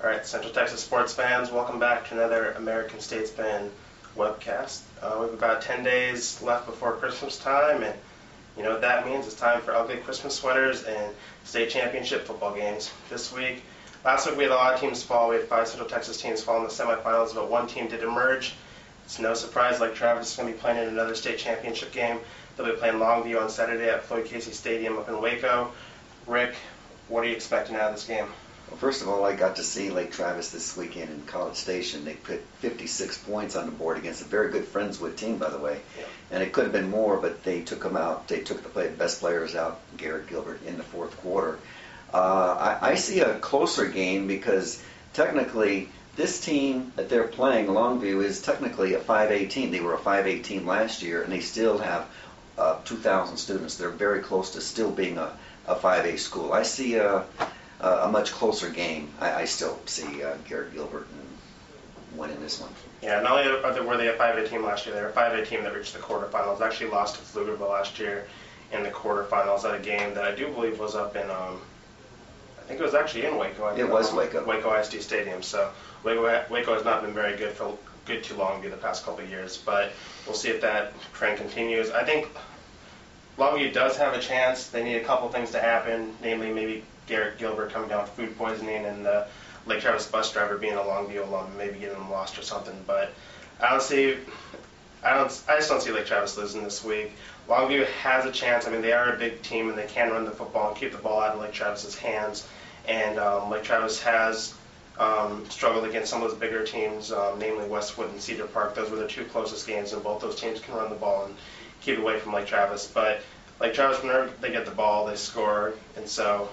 All right, Central Texas sports fans, welcome back to another American-Statesman webcast. We have about 10 days left before Christmas time, and you know what that means. It's time for ugly Christmas sweaters and state championship football games this week. Last week we had a lot of teams fall. We had 5 Central Texas teams fall in the semifinals, but one team did emerge. It's no surprise Lake Travis is going to be playing in another state championship game. They'll be playing Longview on Saturday at Floyd Casey Stadium up in Waco. Rick, what are you expecting out of this game? Well, first of all, I got to see Lake Travis this weekend in College Station. They put 56 points on the board against a very good Friendswood team, by the way. Yeah. And it could have been more, but they took them out. They took the best players out, Garrett Gilbert, in the fourth quarter. I see a closer game because technically this team that they're playing, Longview, is technically a 5A team. They were a 5A team last year, and they still have 2,000 students. They're very close to still being a 5A school. I see a much closer game. I still see Garrett Gilbert winning this one. Yeah, not only were they a 5A team last year, they were a 5A team that reached the quarterfinals. Actually lost to Pflugerville last year in the quarterfinals at a game that I do believe was up in, I think it was actually in Waco. It was Waco. Waco ISD Stadium. So Waco has not been very good to Longview the past couple of years, but we'll see if that trend continues. I think Longview does have a chance. They need a couple things to happen, namely maybe Garrett Gilbert coming down with food poisoning and the Lake Travis bus driver being a Longview alum, maybe getting them lost or something. But I just don't see Lake Travis losing this week. Longview has a chance. I mean, they are a big team and they can run the football and keep the ball out of Lake Travis's hands. And Lake Travis has struggled against some of those bigger teams, namely Westwood and Cedar Park. Those were the two closest games, and both those teams can run the ball and keep it away from Lake Travis. But Lake Travis, whenever they get the ball, they score, and so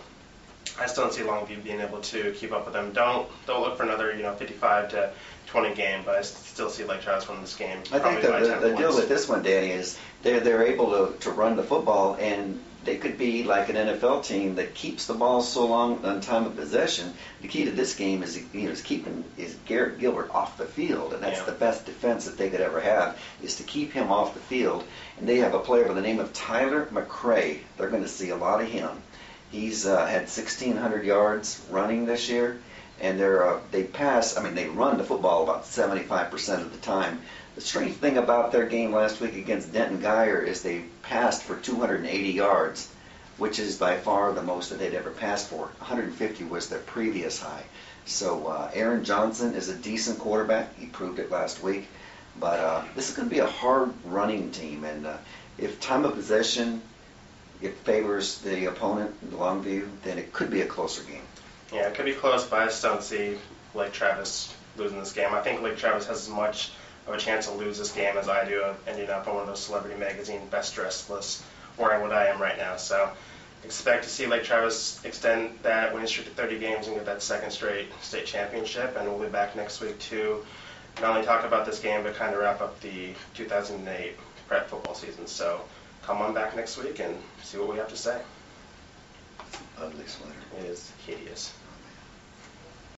I still don't see Longview being able to keep up with them. Don't look for another 55-20 game, but I still see Lake Travis winning this game. I think the deal with this one, Danny, is they're able to run the football, and they could be like an NFL team that keeps the ball so long on time of possession. The key to this game is keeping Garrett Gilbert off the field, and that's the best defense that they could ever have, is to keep him off the field. And they have a player by the name of Tyler McCray. They're going to see a lot of him. He's had 1,600 yards running this year, and they run the football about 75% of the time. The strange thing about their game last week against Denton Geyer is they passed for 280 yards, which is by far the most that they'd ever passed for. 150 was their previous high. So Aaron Johnson is a decent quarterback. He proved it last week. But this is going to be a hard running team, and if time of possession it favors the opponent, Longview, then it could be a closer game. Yeah, it could be close, but I just don't see Lake Travis losing this game. I think Lake Travis has as much of a chance to lose this game as I do of ending up on one of those Celebrity Magazine best dressed lists wearing what I am right now. So expect to see Lake Travis extend that winning streak to 30 games and get that second straight state championship. And we'll be back next week to not only talk about this game, but kind of wrap up the 2008 prep football season. So come on back next week and see what we have to say. Ugly sweater. It is hideous.